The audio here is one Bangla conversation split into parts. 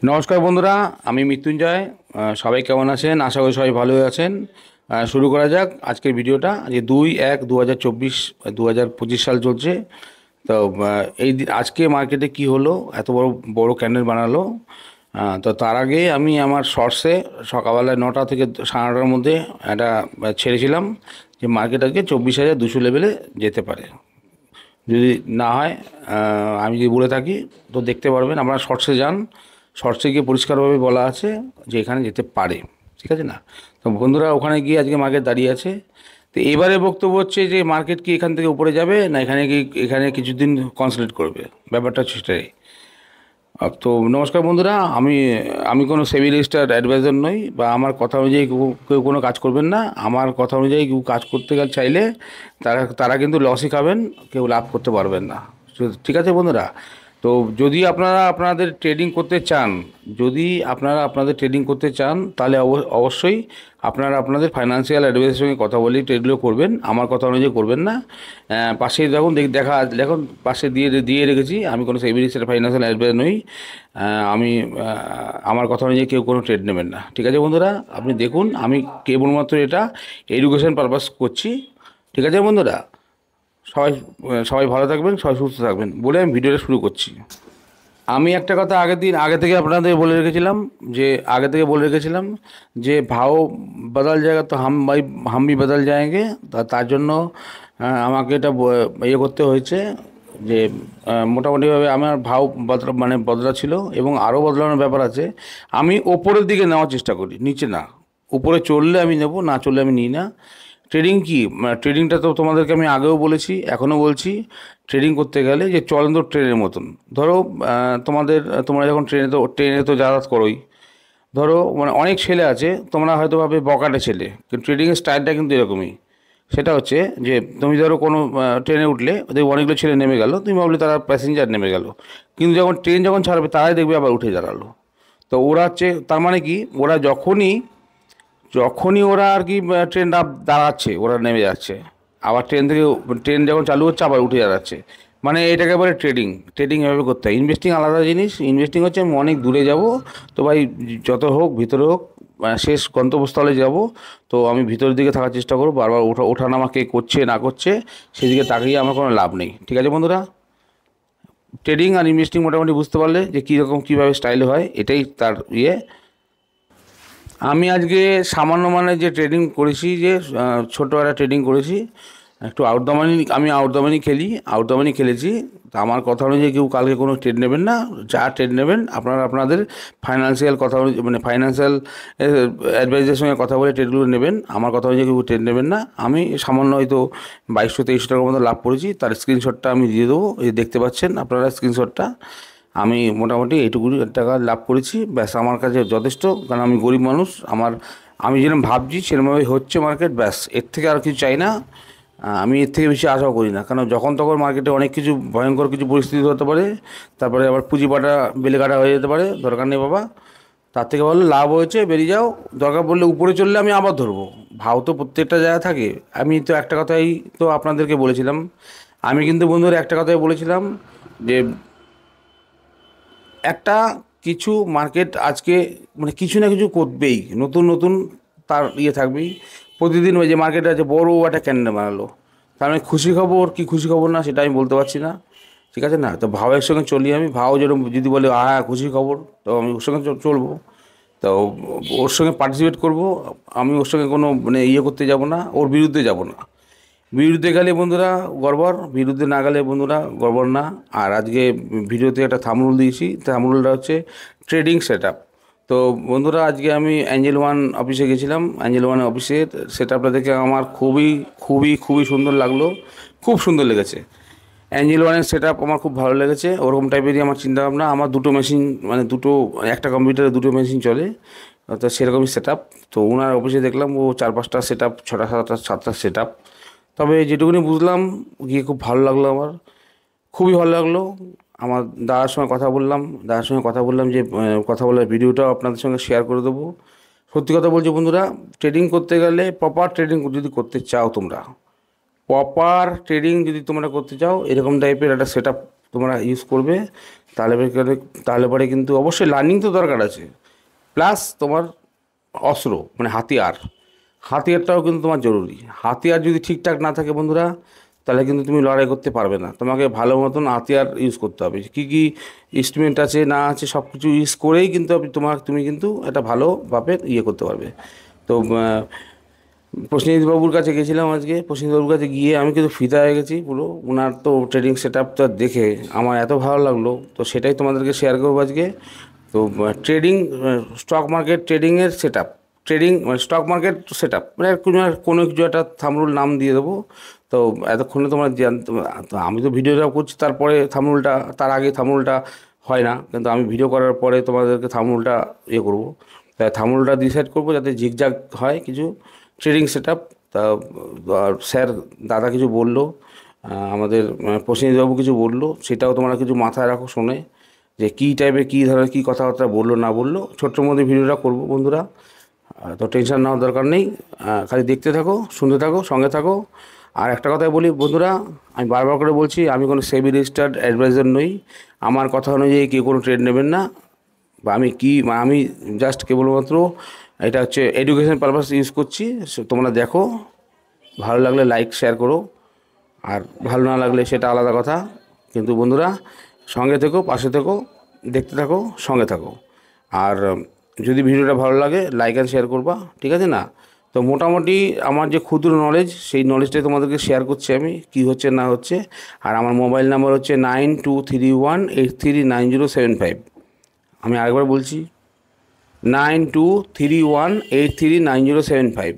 নমস্কার বন্ধুরা, আমি মৃত্যুঞ্জয়। সবাই কেমন আছেন? আশা করি সবাই ভালোই আছেন। শুরু করা যাক আজকের ভিডিওটা। যে 2/1/2024 2025 সাল চলছে। তো আজকে মার্কেটে কি হলো, এত বড় বড় ক্যান্ডেল বানালো। তো তার আগে আমি আমার শর্টসে সকালবেলায় 9টা থেকে 9:30টার মধ্যে একটা ছেড়েছিলাম যে মার্কেট আজকে 24,200 লেভেলে যেতে পারে। যদি না হয়, আমি যদি বলে থাকি তো দেখতে পারবেন, আপনারা শর্টসে যান। শর্টসে গিয়ে পরিষ্কারভাবে বলা আছে যে এখানে যেতে পারে। ঠিক আছে না? তো বন্ধুরা, ওখানে গিয়ে আজকে মার্কেট দাঁড়িয়ে আছে। তো এবারে বক্তব্য হচ্ছে যে মার্কেট কি এখান থেকে উপরে যাবে, না এখানে কিছুদিন কনসেন্ট্রেট করবে, ব্যাপারটা হচ্ছে সেটাই। তো নমস্কার বন্ধুরা, আমি আমি কোনো সেবি রেজিস্টার্ড অ্যাডভাইজার নই, বা আমার কথা অনুযায়ী কেউ কোনো কাজ করবেন না। আমার কথা অনুযায়ী কেউ কাজ করতে গেলে চাইলে তারা তারা কিন্তু লসই খাবেন, কেউ লাভ করতে পারবেন না। ঠিক আছে বন্ধুরা? তো যদি আপনারা আপনাদের ট্রেডিং করতে চান, তাহলে অবশ্যই আপনারা আপনাদের ফাইন্যান্সিয়াল অ্যাডভাইসের সঙ্গে কথা বলেই ট্রেডগুলো করবেন, আমার কথা অনুযায়ী করবেন না। পাশে দেখুন, দেখুন পাশে দিয়ে দিয়ে রেখেছি। আমি কোনো সেভিংসের ফাইন্যান্সিয়াল অ্যাডভাইস নই। আমি আমার কথা অনুযায়ী কেউ কোনো ট্রেড নেবেন না। ঠিক আছে বন্ধুরা? আপনি দেখুন, আমি কেবলমাত্র এটা এডুকেশন পারপাস করছি। ঠিক আছে বন্ধুরা? সবাই সবাই ভালো থাকবেন, সবাই সুস্থ থাকবেন বলে আমি ভিডিওটা শুরু করছি। আমি একটা কথা আগে থেকে আপনাদের বলে রেখেছিলাম, যে ভাও বদল জায়গা তো হাম ভি বদল যায়েঙ্গে। তার জন্য আমাকে এটা ইয়ে করতে হয়েছে যে মোটামুটিভাবে আমার ভাও বদলা ছিল, এবং আরও বদলানোর ব্যাপার আছে। আমি ওপরের দিকে নেওয়ার চেষ্টা করি, নিচে না। উপরে চললে আমি নেব, না চললে আমি নিই না। ট্রেডিং কি, ট্রেডিংটা তো তোমাদেরকে আমি আগেও বলেছি, এখনও বলছি। ট্রেডিং করতে গেলে যে চলন্ত ট্রেনের মতন, ধরো তোমরা যখন ট্রেনে তো যাতায়াত করোই। ধরো অনেক ছেলে আছে, তোমরা হয়তো ভাবে বকাটে ছেলে, কিন্তু ট্রেডিংয়ের স্টাইলটা কিন্তু এরকমই। সেটা হচ্ছে যে তুমি ধরো কোনো ট্রেনে উঠলে, ওদের অনেকগুলো ছেলে নেমে গেল, তুমি ভাবলে তারা প্যাসেঞ্জার নেমে গেল, কিন্তু যখন ট্রেন ছাড়বে তারাই দেখবে আবার উঠে দাঁড়ালো। তো ওরা হচ্ছে, তার মানে কি, ওরা যখনই যখনই ওরা আর কি ট্রেন দাঁড়াচ্ছে, ওরা নেমে যাচ্ছে। আবার ট্রেন যখন চালু হচ্ছে আবার উঠে দাঁড়াচ্ছে। মানে এটাকে বলে ট্রেডিং। ট্রেডিং এভাবে করতে হয়। ইনভেস্টিং আলাদা জিনিস। ইনভেস্টিং হচ্ছে আমি অনেক দূরে যাব, তো ভাই যত হোক ভিতরে হোক, শেষ গন্তব্যস্থলে যাব, তো আমি ভিতরের দিকে থাকার চেষ্টা করবো। বারবার ওঠানামা কে করছে না করছে সেদিকে তাকিয়ে আমার কোনো লাভ নেই। ঠিক আছে বন্ধুরা? ট্রেডিং আর ইনভেস্টিং মোটামুটি বুঝতে পারলে যে কীরকম কীভাবে স্টাইল হয়, এটাই তার ইয়ে। আমি আজকে সামান্য যে ট্রেডিং করেছি, যে ছোটো একটা ট্রেডিং করেছি, একটু আউট দ্য মানি খেলি, আউট দ্য মানি খেলেছি। তা আমার কথা অনুযায়ী কেউ কালকে কোনো ট্রেড নেবেন না। যা ট্রেড নেবেন আপনারা আপনাদের ফাইন্যান্সিয়াল কথা অনুযায়ী, ফাইন্যান্সিয়াল অ্যাডভাইসের সঙ্গে কথা বলে ট্রেডগুলো নেবেন। আমার কথা অনুযায়ী কেউ ট্রেড নেবেন না। আমি সামান্য হয়তো 2200-2300 টাকার মতো লাভ করেছি, তার স্ক্রিনশটটা আমি দিয়ে দেবো। এই দেখতে পাচ্ছেন আপনারা স্ক্রিনশটটা। আমি মোটামুটি এইটুকু টাকা লাভ করেছি, ব্যাস আমার কাছে যথেষ্ট। কারণ আমি গরিব মানুষ, আমি যেরকম ভাবছি সেরকমভাবে হচ্ছে মার্কেট, ব্যাস। এর থেকে আর কিছু চাই না। আমি এর থেকে বেশি আশাও করি না, কারণ যখন তখন মার্কেটে অনেক কিছু ভয়ঙ্কর কিছু পরিস্থিতি হতে পারে। তারপরে আবার পুঁজি পাটা বেলে কাটা হয়ে যেতে পারে, দরকার নেই বাবা। তার থেকে ভালো লাভ হয়েছে, বেরিয়ে যাও। দরকার পড়লে উপরে চললে আমি আবার ধরবো। ভাও তো প্রত্যেকটা জায়গায় থাকে। আমি তো একটা কথাই তো আপনাদেরকে বলেছিলাম। আমি কিন্তু বন্ধুরা একটা কথাই বলেছিলাম, যে একটা কিছু মার্কেট আজকে কিছু না কিছু করবেই, নতুন নতুন তার থাকবেই। প্রতিদিন ওই যে মার্কেটে আছে বড় একটা ক্যান্ডেল বানালো, তার মানে খুশি খবর কি খুশি খবর না সেটা আমি বলতে পারছি না। ঠিক আছে না? তো ভাবের সঙ্গে চলি আমি। ভাও যেরকম যদি বলে হ্যাঁ খুশি খবর, তো আমি ওর সঙ্গে চলবো। তো ওর সঙ্গে পার্টিসিপেট করব। আমি ওর সঙ্গে কোনো করতে যাব না, ওর বিরুদ্ধে যাব না। বিরুদ্ধে গেলে বন্ধুরা গড়বড়, বিরুদ্ধে না গেলে বন্ধুরা গড়বড় না। আর আজকে ভিডিওতে একটা থাম্বনেল দিয়েছি, থাম্বনেলটা হচ্ছে ট্রেডিং সেট আপ। তো বন্ধুরা, আজকে আমি অ্যাঞ্জেল ওয়ান অফিসে গেছিলাম। অ্যাঞ্জেল ওয়ান অফিসের সেট আপটা দেখে আমার খুবই খুবই খুবই সুন্দর লাগলো, খুব সুন্দর লেগেছে। অ্যাঞ্জেল ওয়ানের সেট আপ আমার খুব ভালো লেগেছে। ওরকম টাইপেরই আমার চিন্তাভাবনা। আমার দুটো মেশিন, একটা কম্পিউটারে দুটো মেশিন চলে, তো সেরকমই সেট আপ। তো ওনার অফিসে দেখলাম ও 4-5টা সেট আপ, 6টা 7টা সেট আপ। তবে যেটুকুনি বুঝলাম, গিয়ে খুব ভালো লাগলো আমার, খুবই ভালো লাগলো। আমার দাদার সঙ্গে কথা বললাম যে কথা বলার ভিডিওটাও আপনাদের সঙ্গে শেয়ার করে দেবো। সত্যি কথা বলছি বন্ধুরা, ট্রেডিং করতে গেলে প্রপার ট্রেডিং যদি করতে চাও তোমরা, প্রপার ট্রেডিং যদি তোমরা করতে চাও, এরকম টাইপের একটা সেট আপ তোমরা ইউজ করবে। তাহলে তাহলে পরে কিন্তু অবশ্যই লার্নিং তো দরকার আছে, প্লাস তোমার অস্ত্র মানে হাতিয়ার, হাতিয়ারটাও কিন্তু তোমার জরুরি। হাতিয়ার যদি ঠিকঠাক না থাকে বন্ধুরা, তাহলে কিন্তু তুমি লড়াই করতে পারবে না। তোমাকে ভালো মতন হাতিয়ার ইউজ করতে হবে, কী কী ইনস্ট্রুমেন্ট আছে না আছে সব কিছু ইউজ করেই কিন্তু তুমি কিন্তু একটা ভালোভাবে ইয়ে করতে পারবে। তো প্রসেনজিৎ বাবুর কাছে গেছিলাম আজকে, প্রসেনজিৎ বাবুর কাছে গিয়ে আমি কিন্তু ফিদা হয়ে গেছি পুরো। ওনার তো ট্রেডিং সেট আপটা দেখে আমার এত ভালো লাগলো, তো সেটাই তোমাদেরকে শেয়ার করবো আজকে। তো ট্রেডিং, স্টক মার্কেট ট্রেডিংয়ের সেট আপ, ট্রেডিং মানে স্টক মার্কেট সেট আপ মানে কোনো কিছু একটা থামরুল নাম দিয়ে দেবো। তো এতক্ষণে তোমরা তো আমি তো ভিডিওটা করছি, তারপরে থামরুলটা, তার আগে থামরুলটা হয় না, কিন্তু আমি ভিডিও করার পরে তোমাদেরকে থামরুলটা ইয়ে করবো। তাই থামরুলটা ডিসাইড করবো যাতে ঝিকঝাক হয় কিছু ট্রেডিং সেট আপ। তা স্যার, দাদা কিছু বললো, আমাদের প্রসেনজিৎবাবু কিছু বললো, সেটাও তোমরা কিছু মাথায় রাখো শুনে, যে কী টাইপের কী ধরনের কী কথাবার্তা বললো না বললো। ছোট্টোর মধ্যে ভিডিওটা করবো বন্ধুরা, তো টেনশন নেওয়ার দরকার নেই। খালি দেখতে থাকো, শুনতে থাকো, সঙ্গে থাকো। আর একটা কথাই বলি বন্ধুরা, আমি বারবার করে বলছি, আমি কোনো সেবি রেজিস্টার্ড অ্যাডভাইজার নই। আমার কথা অনুযায়ী কেউ কোনো ট্রেড নেবেন না। বা আমি জাস্ট কেবলমাত্র এটা হচ্ছে এডুকেশন পারপাস ইউজ করছি। তোমরা দেখো, ভালো লাগলে লাইক শেয়ার করো, আর ভালো না লাগলে সেটা আলাদা কথা। কিন্তু বন্ধুরা, সঙ্গে থেকো, পাশে থেকো, দেখতে থাকো, সঙ্গে থাকো। আর যদি ভিডিওটা ভালো লাগে লাইক অ্যান্ড শেয়ার করবা, ঠিক আছে না? তো মোটামুটি আমার যে ক্ষুদ্র নলেজ, সেই নলেজটাই তোমাদেরকে শেয়ার করছি আমি, কী হচ্ছে না হচ্ছে। আর আমার মোবাইল নাম্বার হচ্ছে 9231839075। আমি আরেকবার বলছি, 9231839075।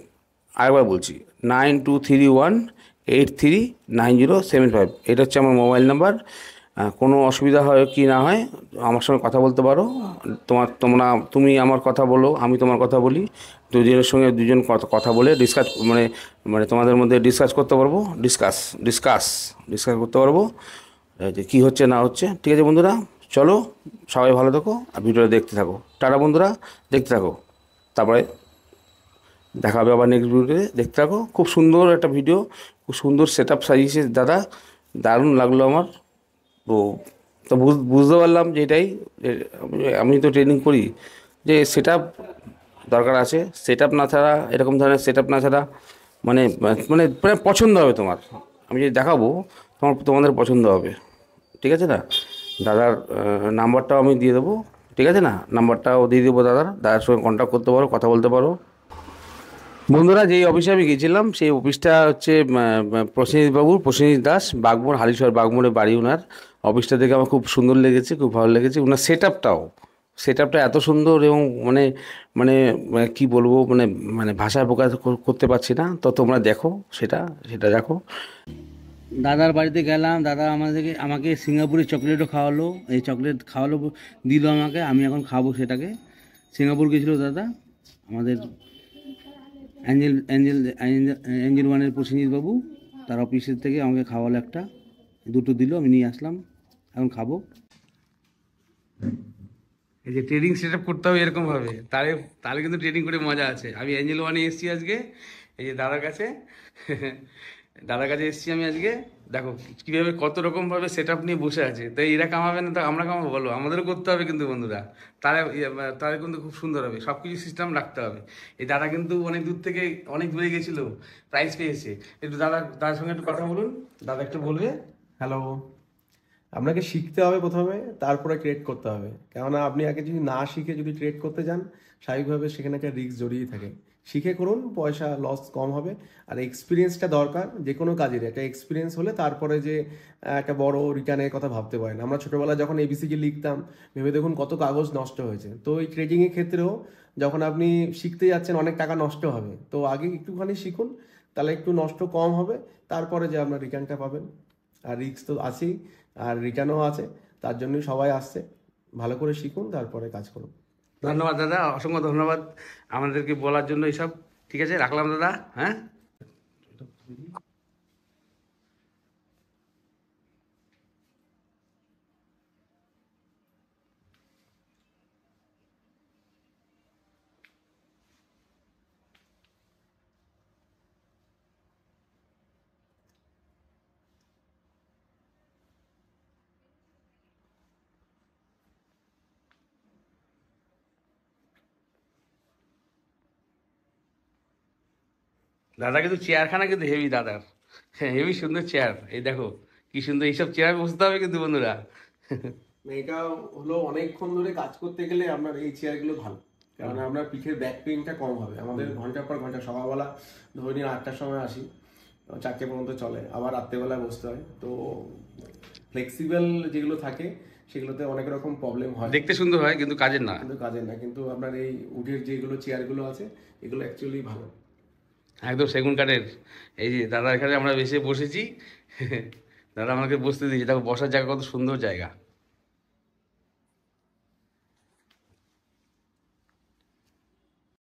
আরেকবার বলছি, 9231839075। এটা হচ্ছে আমার মোবাইল নাম্বার। কোনো অসুবিধা হয় কি না হয় আমার সঙ্গে কথা বলতে পারো। তুমি আমার কথা বলো, আমি তোমার কথা বলি, দুজনের সঙ্গে দুজন কথা বলে ডিসকাস মানে মানে তোমাদের মধ্যে ডিসকাস করতে পারবো, ডিসকাস ডিসকাস করতে পারবো যে কী হচ্ছে না হচ্ছে। ঠিক আছে বন্ধুরা, চলো, সবাই ভালো থাকো আর ভিডিওটা দেখতে থাকো। টাটা বন্ধুরা, দেখতে থাকো, তারপরে দেখা হবে আবার নেক্সট ভিডিওতে। দেখতে থাকো, খুব সুন্দর একটা ভিডিও, খুব সুন্দর সেট আপ সাজিয়েছে দাদা, দারুণ লাগলো আমার। তো তো বুঝতে পারলাম যে এটাই, যে আমি তো ট্রেনিং করি, যে সেট আপ দরকার আছে। সেট আপ না ছাড়া, এরকম ধরনের সেট আপ না ছাড়া মানে মানে প্রায় পছন্দ হবে তোমার। আমি যদি দেখাবো, তোমাদের পছন্দ হবে, ঠিক আছে না? দাদার নাম্বারটাও আমি দিয়ে দেবো, ঠিক আছে না? নাম্বারটাও দিয়ে দেবো দাদার সঙ্গে কন্ট্যাক্ট করতে পারো, কথা বলতে পারো। বন্ধুরা, যেই অফিসে আমি গেছিলাম সেই অফিসটা হচ্ছে প্রসেনজিৎ দাস, বাগমোড়, হালিশহর বাগমোড়ে বাড়ি ওনার। অফিসটা দেখে আমার খুব সুন্দর লেগেছে, খুব ভালো লেগেছে। ওনার সেট আপটা এত সুন্দর, এবং মানে মানে কী বলবো, মানে মানে ভাষায় প্রকাশ করতে পারছি না। তো তোমরা দেখো, সেটা সেটা দেখো। দাদার বাড়িতে গেলাম, দাদা আমাকে সিঙ্গাপুরের চকলেটও খাওয়ালো, এই চকলেট খাওয়ালো, দিল আমাকে, আমি এখন খাবো সেটাকে। সিঙ্গাপুর গেছিলো দাদা আমাদের, অ্যাঞ্জেল ওয়ানের প্রসেনজিৎ বাবু, তার অফিসের থেকে আমাকে খাওয়ালো একটা, দুটো দিল, আমি নিয়ে আসলাম, এখন খাবো। এই যে ট্রেডিং সেট আপ করতে হবে এরকমভাবে, তাহলে তাহলে কিন্তু ট্রেডিং করে মজা আছে। আমি অ্যাঞ্জেল ওয়ানে এসেছি আজকে, এই যে দাদার কাছে দাদার কাছে এসেছি আমি আজকে। দেখো কীভাবে কত রকমভাবে সেট আপ নিয়ে বসে আছে। তাই এরা কামাবে না তো আমরা কামাবো বলো? আমাদেরও করতে হবে কিন্তু বন্ধুরা, তাহলে তাহলে কিন্তু খুব সুন্দর হবে। সব কিছু সিস্টেম রাখতে হবে। এই দাদা কিন্তু অনেক দূর থেকে, অনেক দূরে গেছিলো, প্রাইজ পেয়েছে। একটু দাদার সঙ্গে একটু কথা বলুন, দাদা একটু বলবে। হ্যালো। আপনাকে শিখতে হবে প্রথমে, তারপরে ট্রেড করতে হবে। কেননা আপনি আগে যদি না শিখে যদি ট্রেড করতে যান, স্বাভাবিকভাবে সেখানে একটা রিস্ক জড়িয়ে থাকে। শিখে করুন, পয়সা লস কম হবে। আর এক্সপিরিয়েন্সটা দরকার যে কোনো কাজের। একটা এক্সপিরিয়েন্স হলে তারপরে যে একটা বড় রিটার্নের কথা ভাবতে পারেন। আমরা ছোটোবেলায় যখন এবিসিডি লিখতাম, ভেবে দেখুন কত কাগজ নষ্ট হয়েছে। তো এই ট্রেডিংয়ের ক্ষেত্রেও যখন আপনি শিখতে যাচ্ছেন, অনেক টাকা নষ্ট হবে। তো আগে একটুখানি শিখুন, তাহলে একটু নষ্ট কম হবে, তারপরে যে আপনার রিটার্নটা পাবেন। আর রিস্ক তো আছেই, আর রিটার্নও আছে, তার জন্যই সবাই আসছে। ভালো করে শিখুন, তারপরে কাজ করুন। ধন্যবাদ দাদা, অসংখ্য ধন্যবাদ আমাদেরকে বলার জন্য এইসব। ঠিক আছে, রাখলাম দাদা, হ্যাঁ। দাদা কিন্তু চেয়ারখানা কিন্তু হেভি দাদার, হ্যাঁ হেভি সুন্দর চেয়ার, এই দেখো কি সুন্দর, এইসব চেয়ার বসতে হবে কিন্তু বন্ধুরা। এটা হলো অনেকক্ষণ ধরে কাজ করতে গেলে আপনার এই চেয়ারগুলো ভালো, কারণ আপনার পিঠের ব্যাক পেইনটা কম হবে। আমাদের ঘন্টার পর ঘন্টা, সকালবেলা ধরে নিন 8টার সময় আসি, 4টে পর্যন্ত চলে, আবার রাত্রেবেলায় বসতে হয়। তো ফ্লেক্সিবল যেগুলো থাকে সেগুলোতে অনেক রকম প্রবলেম হয়, দেখতে সুন্দর হয় কিন্তু কাজের না। কিন্তু কাজের না। কিন্তু আপনার এই উডের যেগুলো চেয়ারগুলো আছে এগুলো অ্যাকচুয়ালি ভালো। একদম সেগুন কাঠের। এই যে দাদা এখানে আমরা এসে বসেছি, দাদা আমাকে বসতে দিয়েছে, দেখো বসার জায়গা কত সুন্দর জায়গা।